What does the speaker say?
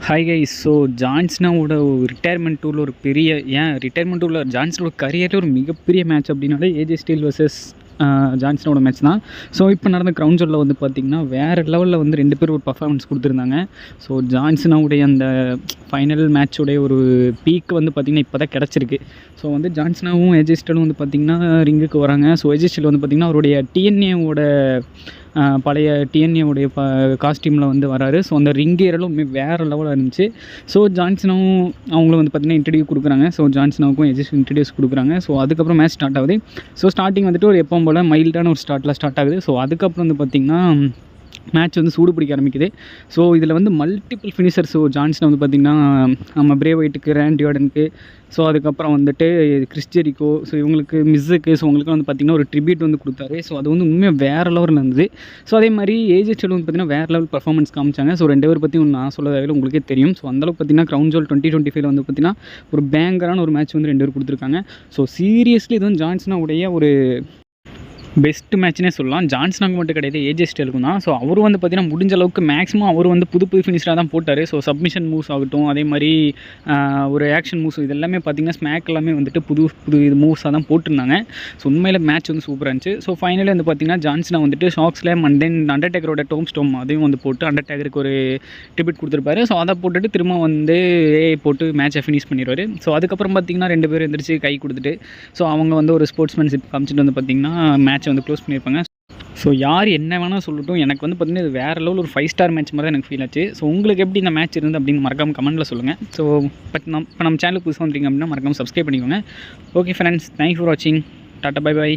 Hi guys. So ஜான்ஸ்னாவோட retirement டூரில் ஒரு பெரிய retirement டூரில் ஜான்சனோட கரியரில் ஒரு மிகப்பெரிய மேட்ச் அப்படின்னாலே ஏஜே ஸ்டீல் வர்சஸ் ஜான்சனோட மேட்ச் தான். ஸோ இப்போ நடந்த கிரவுண்ட் ஜோலில் வந்து பார்த்திங்கன்னா வேறு லெவலில் வந்து ரெண்டு பேரும் ஒரு பர்ஃபார்மன்ஸ் கொடுத்துருந்தாங்க. ஸோ ஜான்சனாவுடைய அந்த ஃபைனல் மேட்சோடைய ஒரு பீக் வந்து பார்த்திங்கன்னா இப்போ தான் கிடச்சிருக்கு. ஸோ வந்து ஜான்சனாவும் ஏஜே ஸ்டீலும் வந்து பார்த்திங்கன்னா ரிங்குக்கு வராங்க. ஸோ ஏஜே ஸ்டீல் வந்து பார்த்திங்கன்னா அவருடைய டிஎன்ஏவோட பழைய டிஎன்ஏவுடைய காஸ்டியூமில் வந்து வராரு. ஸோ அந்த ரிங் ஏரெல்லாம் வேறு லெவலில் இருந்துச்சு. ஸோ ஜான்சனாவும் அவங்களும் வந்து பார்த்திங்கன்னா இன்ட்ரடியூஸ் கொடுக்குறாங்க. ஸோ ஜான்சனாவுக்கும் எஜஸ் இன்ட்ரடியூஸ் கொடுக்குறாங்க. ஸோ அதுக்கப்புறம் மேட்ச் ஸ்டார்ட் ஆகுது. ஸோ ஸ்டார்டிங் வந்துட்டு ஒரு எப்பவும் போல் மைல்டான ஒரு ஸ்டார்ட் ஆகுது. ஸோ அதுக்கப்புறம் வந்து பார்த்திங்கன்னா மேட்ச் வந்து சூடு பிடிக்க ஆரம்பிக்குது. ஸோ இதில் வந்து மல்டிபிள் ஃபினிஷர். ஸோ ஜான்சன் வந்து பார்த்திங்கன்னா நம்ம பிரே ஒயிட்டுக்கு, ரேண்டி ஆர்டனுக்கு, ஸோ அதுக்கப்புறம் வந்துட்டு கிறிஸ் ஜெரிகோ, ஸோ இவங்களுக்கு மிஸ்ஸுக்கு, ஸோ உங்களுக்கு வந்து பார்த்திங்கன்னா ஒரு ட்ரிபியூட் வந்து கொடுத்தாரு. ஸோ அது வந்து உண்மையாக வேறு லெவலில் இருந்தது. ஸோ அதே மாதிரி ஏஜே ஸ்டீல் வந்து பார்த்திங்கன்னா வேறு லெவல் பர்ஃபார்மன்ஸ் காமிச்சாங்க. ஸோ ரெண்டு பேர் பற்றி நான் சொல்ல தேவையில்லை, உங்களுக்கே தெரியும். ஸோ அந்தளவுக்கு பார்த்திங்கன்னா கிரவுண்ட் ஜோல் 2025 வந்து பார்த்திங்கன்னா ஒரு பேங்கரான ஒரு மேட்ச் வந்து ரெண்டு பேர் கொடுத்துருக்காங்க. ஸோ சீரியஸ்லி இது வந்து ஜான்சனாவுடைய ஒரு பெஸ்ட் மேட்ச்னே சொல்லலாம். ஜான்சனாக்கு மட்டும் கிடையாது, ஏஜே ஸ்டீலுக்கும் தான். ஸோ அவர் வந்து பார்த்திங்கன்னா முடிஞ்ச அளவுக்கு மேக்ஸிமம் அவர் வந்து புது ஃபினிஷராக தான் போட்டார். ஸோ சப்மிஷன் மூவ்ஸ் ஆகட்டும், அதே மாதிரி ஒரு ஆக்ஷன் மூவ்ஸ், இது எல்லாமே பார்த்திங்கன்னா ஸ்மேக் எல்லாமே வந்துட்டு புது இது மூவ்ஸாக தான் போட்டிருந்தாங்க. ஸோ உண்மையில் மேட்ச் வந்து சூப்பராக இருந்துச்சு. ஸோ ஃபைனலி வந்து பார்த்திங்கன்னா ஜான்சனா வந்துட்டு ஷாக் ஸ்லாம் அண்ட் தென் அண்டர்டேக்கரோட டோம் ஸ்டோம் அதையும் வந்து போட்டு அண்டர்டேக்கருக்கு ஒரு ட்ரிபியூட் கொடுத்துருப்பாரு. ஸோ அதை போட்டுட்டு திரும்ப வந்து போட்டு மேட்சை ஃபினிஷ் பண்ணிடுவார். ஸோ அதுக்கப்புறம் பார்த்திங்கன்னா ரெண்டு பேரும் எந்திரிச்சு கை கொடுத்துட்டு ஸோ அவங்க வந்து ஒரு ஸ்போர்ட்ஸ்மேன்ஷிப் காமிச்சிட்டு வந்து பார்த்திங்கன்னா மேட்ச் வந்து க்ளோஸ் பண்ணியிருப்பாங்க. ஸோ யார் என்ன வேணால் சொல்லட்டும், எனக்கு வந்து பார்த்திங்கன்னா இது வேறு லெவல் ஒரு 5 ஸ்டார் மேட்ச் மாதிரி தான் எனக்கு ஃபீல் ஆச்சு. ஸோ உங்களுக்கு எப்படி இந்த மேட்ச் இருந்து அப்படின்னு மறக்காமல் கமெண்ட்டில் சொல்லுங்கள். ஸோ இப்போ நம்ம சேனலுக்கு புதுசாக வந்துட்டீங்க அப்படின்னா மறக்காமல் சப்ஸ்கிரைப் பண்ணிக்கோங்க. ஓகே ஃப்ரெண்ட்ஸ், தேங்க்யூ ஃபார் வாட்சிங். Tata, bye bye.